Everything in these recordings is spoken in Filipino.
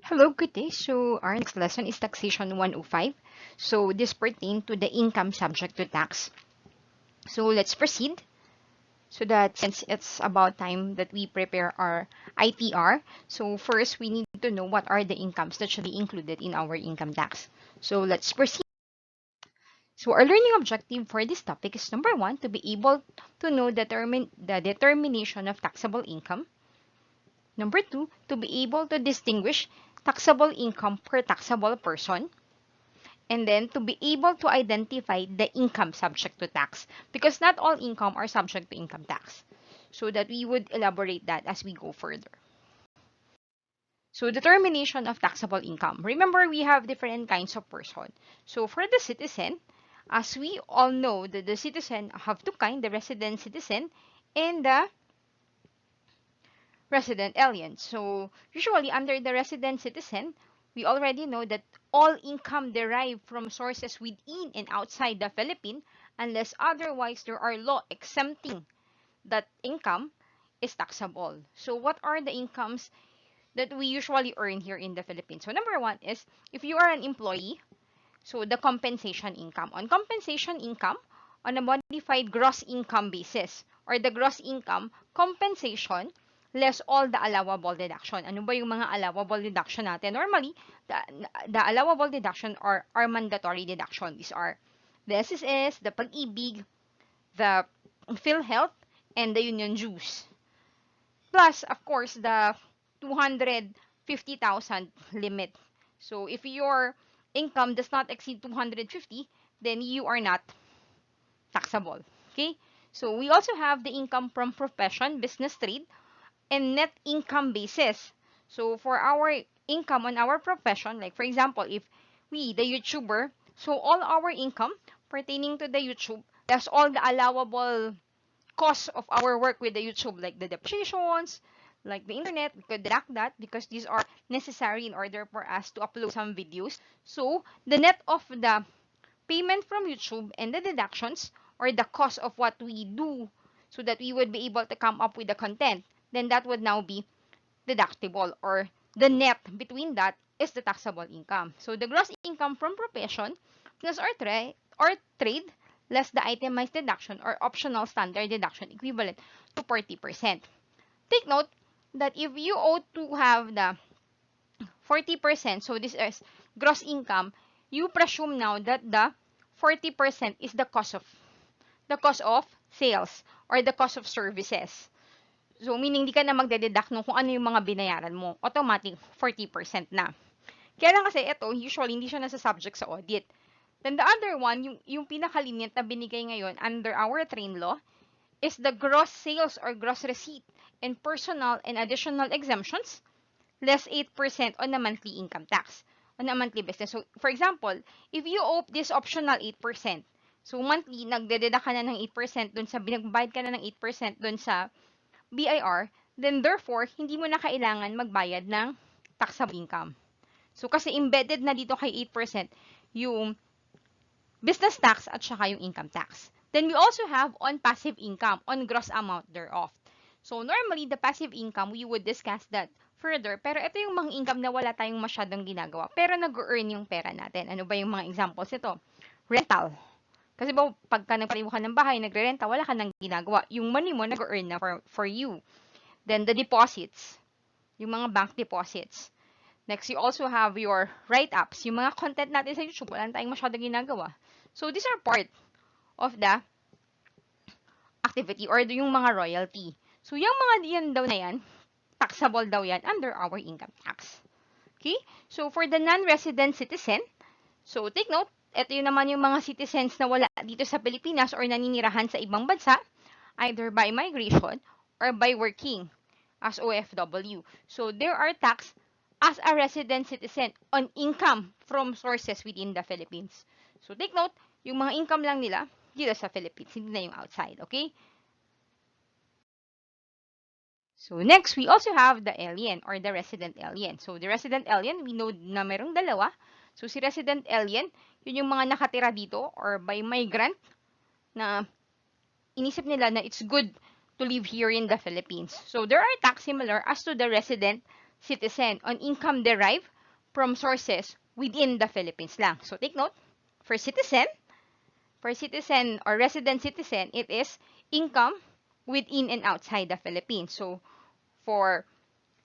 Hello, good day. So our next lesson is Taxation 105. So this pertains to the income subject to tax. So let's proceed. So that since it's about time that we prepare our ITR, so first we need to know what are the incomes that should be included in our income tax. So let's proceed. So our learning objective for this topic is number one, to be able to know the determination of taxable income. Number two, to be able to distinguish taxable income per taxable person. And then to be able to identify the income subject to tax, because not all income are subject to income tax. So that we would elaborate that as we go further. So determination of taxable income. Remember, we have different kinds of person. So for the citizen, as we all know that the citizen have two kinds, the resident citizen and the resident alien. So usually under the resident citizen, we already know that all income derived from sources within and outside the Philippines, unless otherwise there are law exempting that income, is taxable. So what are the incomes that we usually earn here in the Philippines? So number one is if you are an employee, so the compensation income. On compensation income, on a modified gross income basis, or the gross income, compensation, less all the allowable deduction. Ano ba yung mga allowable deduction natin? Normally, the, the allowable deduction are mandatory deduction. These are the SSS, the Pag-ibig, the PhilHealth, and the Union Dues. Plus, of course, the 250,000 limit. So if your income does not exceed 250, then you are not taxable. Okay? So we also have the income from profession, business, trade, and net income basis. So for our income on our profession, like for example, if we, the YouTuber, so all our income pertaining to the YouTube, that's all the allowable cost of our work with the YouTube, like the depreciations, like the internet, we could deduct that because these are necessary in order for us to upload some videos. So the net of the payment from YouTube and the deductions, or the cost of what we do so that we would be able to come up with the content, then that would now be deductible, or the net between that is the taxable income. So the gross income from profession plus or trade less the itemized deduction or optional standard deduction equivalent to 40%. Take note that if you ought to have the 40%, so this is gross income, you presume now that the 40% is the cost of sales or the cost of services. So, meaning, di ka na magdededuct nung kung ano yung mga binayaran mo. Automatic, 40% na. Kaya lang kasi, ito, usually, hindi siya nasa subject sa audit. Then, the other one, yung pinakalinit na binigay ngayon under our train law, is the gross sales or gross receipt and personal and additional exemptions, less 8% on a monthly income tax, on a monthly business. So, for example, if you owe this optional 8%, so monthly, nagdededuct ka na ng 8% dun sa, binagbayad ka na ng 8% dun sa BIR, then therefore, hindi mo na kailangan magbayad ng taxable income. So, kasi embedded na dito kay 8% yung business tax at saka yung income tax. Then, we also have on passive income, on gross amount thereof. So, normally, the passive income, we would discuss that further. Pero ito yung mga income na wala tayong masyadong ginagawa. Pero nag-earn yung pera natin. Ano ba yung mga examples ito? Rental. Kasi ba, pagka nagparibo ka ng bahay, nagre-renta, wala ka nang ginagawa. Yung money mo, nag-earn na for you. Then, the deposits. Yung mga bank deposits. Next, you also have your write-ups. Yung mga content natin sa YouTube, wala tayong masyadong ginagawa. So, these are part of the activity or yung mga royalty. So, yung mga yan daw na yan, taxable daw yan under our income tax. Okay? So, for the non-resident citizen, so take note, ito yun naman yung mga citizens na wala dito sa Pilipinas or naninirahan sa ibang bansa, either by migration or by working as OFW. So, there are tax as a resident citizen on income from sources within the Philippines. So, take note, yung mga income lang nila dito sa Philippines, hindi na yung outside, okay? So, next, we also have the alien or the resident alien. So, the resident alien, we know na merong dalawa. So, si resident alien, yun yung mga nakatira dito or by migrant na inisip nila na it's good to live here in the Philippines. So, there are tax similar as to the resident citizen on income derived from sources within the Philippines lang. So take note, for citizen or resident citizen, it is income within and outside the Philippines. So for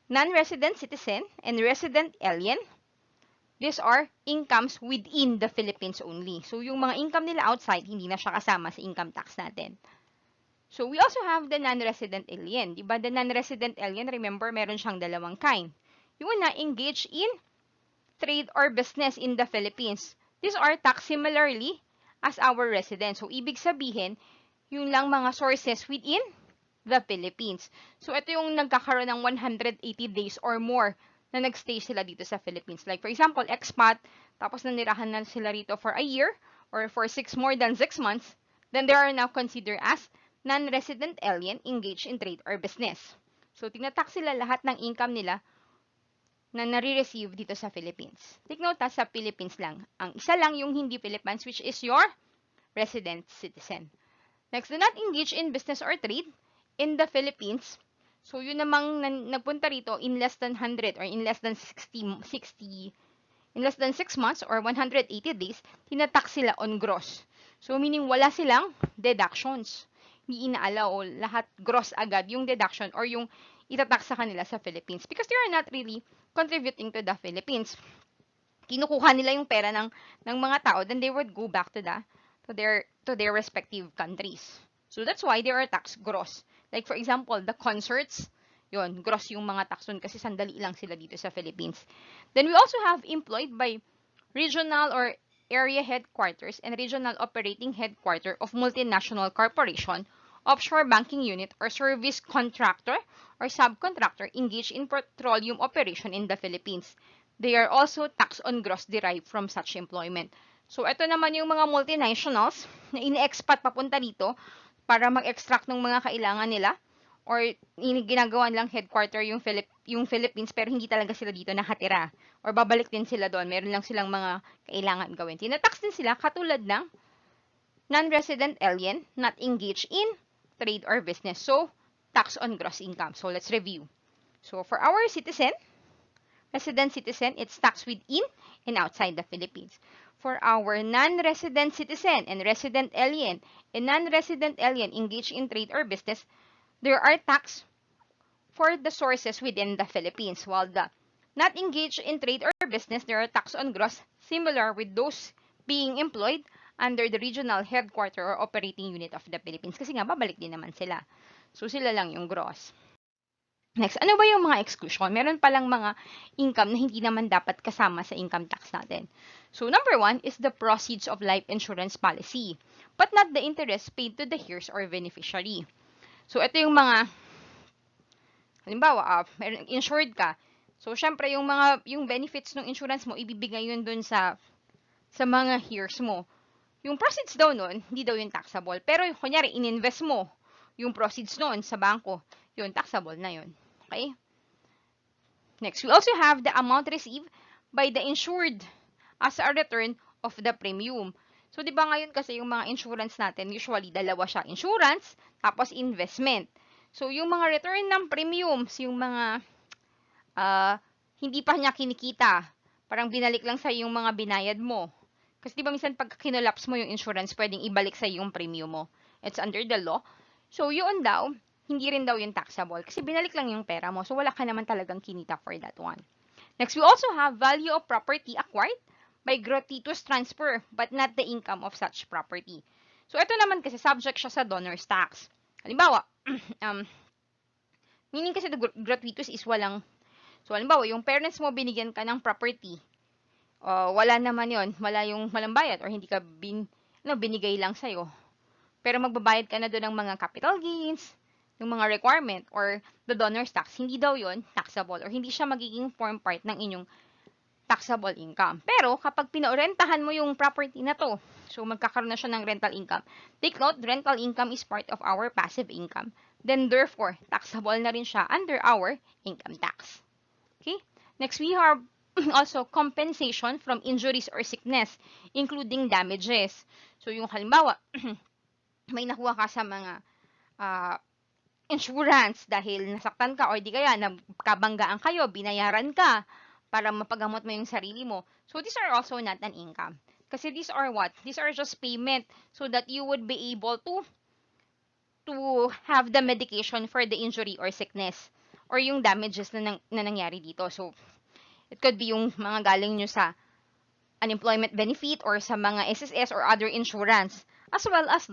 non-resident citizen and resident alien, these are incomes within the Philippines only. So yung mga income nila outside, hindi na siya kasama sa income tax natin. So we also have the non-resident alien. Diba the non-resident alien, remember, meron siyang dalawang kind. Yung una, engage in trade or business in the Philippines. These are taxed similarly as our residents. So, ibig sabihin, yung lang mga sources within the Philippines. So, ito yung nagkakaroon ng 180 days or more na nagstay sila dito sa Philippines. Like, for example, expat, tapos nanirahan na sila rito for a year or for more than 6 months, then they are now considered as non-resident alien engaged in trade or business. So, tinatax sila lahat ng income nila na nare-receive dito sa Philippines. Take note, sa Philippines lang. Ang isa lang yung hindi Philippines, which is your resident citizen. Next, do not engage in business or trade in the Philippines. So, yun namang nagpunta rito in less than 100 or in less than 60 in less than 6 months or 180 days, tinatax sila on gross. So, meaning wala silang deductions. Hindi inaalaw o lahat gross agad yung deduction or yung itatax sa kanila sa Philippines because they are not really contributing to the Philippines. Kinukuha nila yung pera ng mga tao, then they would go back to their respective countries. So that's why they are taxed gross. Like for example, the concerts, yon gross yung mga tax dun kasi sandali lang sila dito sa Philippines. Then we also have employed by regional or area headquarters and regional operating headquarter of multinational corporation, offshore banking unit, or service contractor or subcontractor engaged in petroleum operation in the Philippines. They are also taxed on gross derived from such employment. So, ito naman yung mga multinationals na ini-expat papunta dito para mag-extract ng mga kailangan nila or ginagawa lang headquarter yung Philippines pero hindi talaga sila dito nakatira. Or babalik din sila doon. Meron lang silang mga kailangan gawin. Tinatax din sila katulad ng non-resident alien not engaged in trade or business. So, tax on gross income. So, let's review. So, for our resident citizen, it's taxed within and outside the Philippines. For our non-resident citizen and resident alien engaged in trade or business, there are tax for the sources within the Philippines. While the not engaged in trade or business, there are tax on gross similar with those being employed under the regional headquarter or operating unit of the Philippines. Kasi nga, babalik din naman sila. So, sila lang yung gross. Next, ano ba yung mga exclusion? Meron palang mga income na hindi naman dapat kasama sa income tax natin. So, number 1 is the proceeds of life insurance policy, but not the interest paid to the heirs or beneficiary. So, ito yung mga, halimbawa, insured ka. So, syempre, yung benefits ng insurance mo, ibibigay yun dun sa mga heirs mo. Yung proceeds daw nun, hindi daw yung taxable. Pero, kunyari, ininvest mo yung proceeds nun sa bangko, yun, taxable na yun. Okay? Next, we also have the amount received by the insured as a return of the premium. So, di ba ngayon kasi yung mga insurance natin, usually dalawa siya. Insurance, tapos investment. So, yung mga return ng premiums, yung mga hindi pa niya kinikita, parang binalik lang sa yung mga binayad mo. Kasi di ba minsan pag kinolaps mo yung insurance, pwedeng ibalik sa yung premium mo. It's under the law. So, yun daw, hindi rin daw yung taxable. Kasi binalik lang yung pera mo. So, wala ka naman talagang kinita for that one. Next, we also have value of property acquired by gratuitous transfer but not the income of such property. So, ito naman kasi subject siya sa donor's tax. Halimbawa, meaning kasi the gratuitous is walang. So, halimbawa, yung parents mo binigyan ka ng property. Wala naman yon, walang bayad or hindi ka binigay lang sa'yo. Pero magbabayad ka na doon ng mga capital gains, yung mga requirement, or the donor's tax. Hindi daw yon taxable or hindi siya magiging form part ng inyong taxable income. Pero kapag pinaorentahan mo yung property na to, so magkakaroon na siya ng rental income. Take note, rental income is part of our passive income. Then therefore, taxable na rin siya under our income tax. Okay? Next, we have also compensation from injuries or sickness, including damages. So, yung halimbawa, may nakuha ka sa mga insurance dahil nasaktan ka or di kaya nagkabanggaan kayo, binayaran ka para mapagamot mo yung sarili mo. So these are also not an income. Kasi these are what? These are just payment so that you would be able to have the medication for the injury or sickness or yung damages na nangyari dito. So it could be yung mga galing nyo sa unemployment benefit or sa mga SSS or other insurance, as well as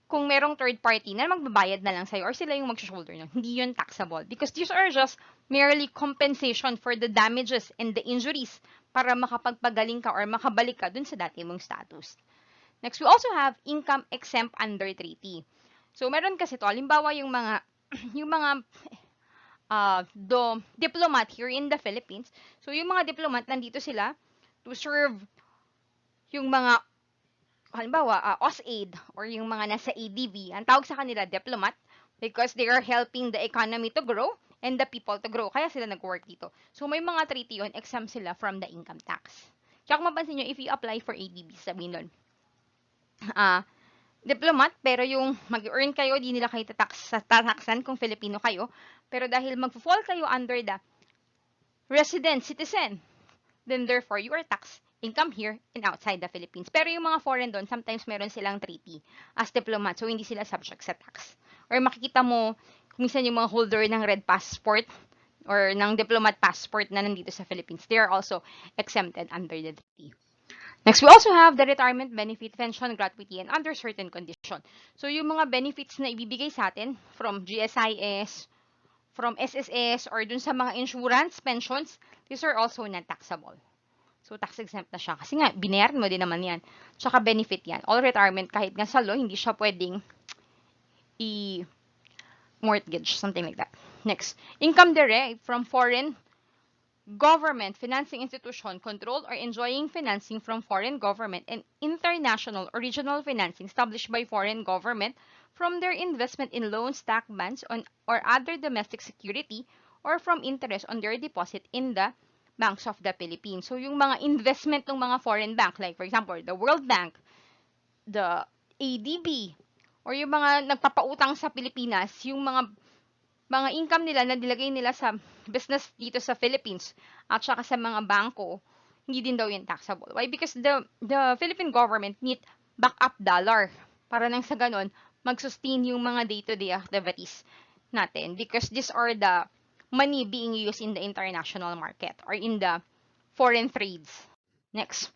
kung merong third party na magbabayad na lang sa'yo or sila yung mag-shoulder nun. Hindi yun taxable because these are just merely compensation for the damages and the injuries para makapagpagaling ka or makabalik ka dun sa dati mong status. Next, we also have income exempt under treaty. So, meron kasi to, halimbawa yung mga yung mga diplomat here in the Philippines. So, yung mga diplomat, nandito sila to serve yung mga, halimbawa, OSAID or yung mga nasa ADB. Ang tawag sa kanila, diplomat, because they are helping the economy to grow and the people to grow. Kaya sila nag-work dito. So, may mga treaty yun, exempt sila from the income tax. Kaya kung mapansin nyo, if you apply for ADB, sabihin nun, diplomat, pero yung mag-earn kayo, di nila kayo tataksan kung Filipino kayo. Pero dahil mag-fall kayo under the resident citizen, then therefore, you are taxed income here and outside the Philippines. Pero yung mga foreign doon, sometimes meron silang treaty as diplomat, so hindi sila subject sa tax. Or makikita mo, minsan yung mga holder ng red passport or ng diplomat passport na nandito sa Philippines, they are also exempted under the treaty. Next, we also have the retirement benefit, pension, gratuity, and under certain condition. So, yung mga benefits na ibibigay sa atin from GSIS, from SSS, or dun sa mga insurance, pensions, these are also not taxable. So, tax exempt na siya. Kasi nga, binayaran mo din naman yan. Tsaka benefit yan. All retirement, kahit nga sa law, hindi siya pwedeng i-mortgage, something like that. Next, income derived from foreign government financing institution controlled or enjoying financing from foreign government and international or regional financing established by foreign government from their investment in loans, stock bonds, or other domestic security or from interest on their deposit in the banks of the Philippines. So, yung mga investment ng mga foreign bank, like for example, the World Bank, the ADB, or yung mga nagpapautang sa Pilipinas, yung mga income nila na nilagay nila sa business dito sa Philippines at saka sa mga bangko, hindi din daw yun taxable. Why? Because the Philippine government need backup dollar para nang sa ganon mag-sustain yung mga day-to-day activities natin because these are the money being used in the international market or in the foreign trades. Next,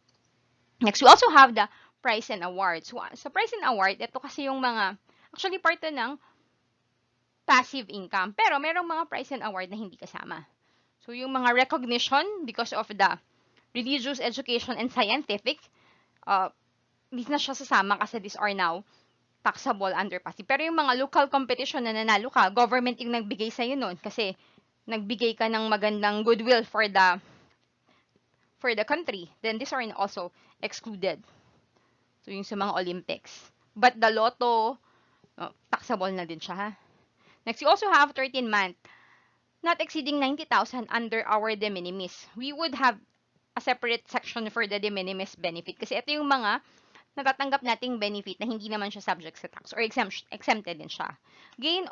we also have the prize and awards. So, sa prize and award, ito kasi yung mga, actually part ng passive income. Pero merong mga prize and award na hindi kasama. So, yung mga recognition because of the religious, education, and scientific, hindi na siya sasama kasi these are now taxable under passive. Pero yung mga local competition na nanalo ka, government yung nagbigay sa'yo nun kasi nagbigay ka ng magandang goodwill for the country, then these are also excluded. So, yung sa mga Olympics. But the lotto, taxable na din siya, ha? Next, you also have 13-month, not exceeding 90,000 under our de minimis. We would have a separate section for the de minimis benefit kasi ito yung mga natatanggap nating benefit na hindi naman siya subject sa tax or exempted din siya. Gain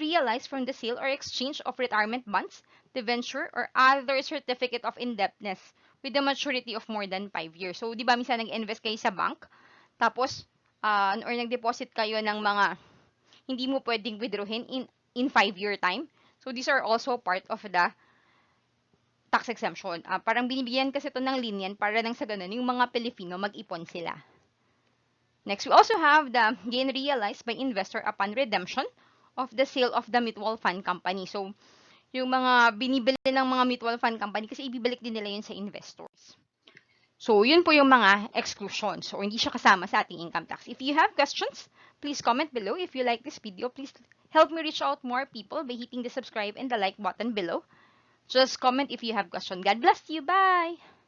realized from the sale or exchange of retirement bonds, debenture, or other certificate of indebtedness with the maturity of more than 5 years. So, di ba minsan nag-invest kayo sa bank, tapos, or nag-deposit kayo ng mga hindi mo pwedeng withdrawin in 5-year time. So, these are also part of the tax exemption. Parang binibigyan kasi ito ng linyan para nang sa ganun, yung mga Pilipino mag-ipon sila. Next, we also have the gain realized by investor upon redemption of the sale of the mutual fund company. So, yung mga binibili ng mga mutual fund company kasi ibibalik din nila yun sa investors. So, yun po yung mga exclusions or hindi siya kasama sa ating income tax. If you have questions, please comment below. If you like this video, please help me reach out more people by hitting the subscribe and the like button below. Just comment if you have questions. God bless you. Bye!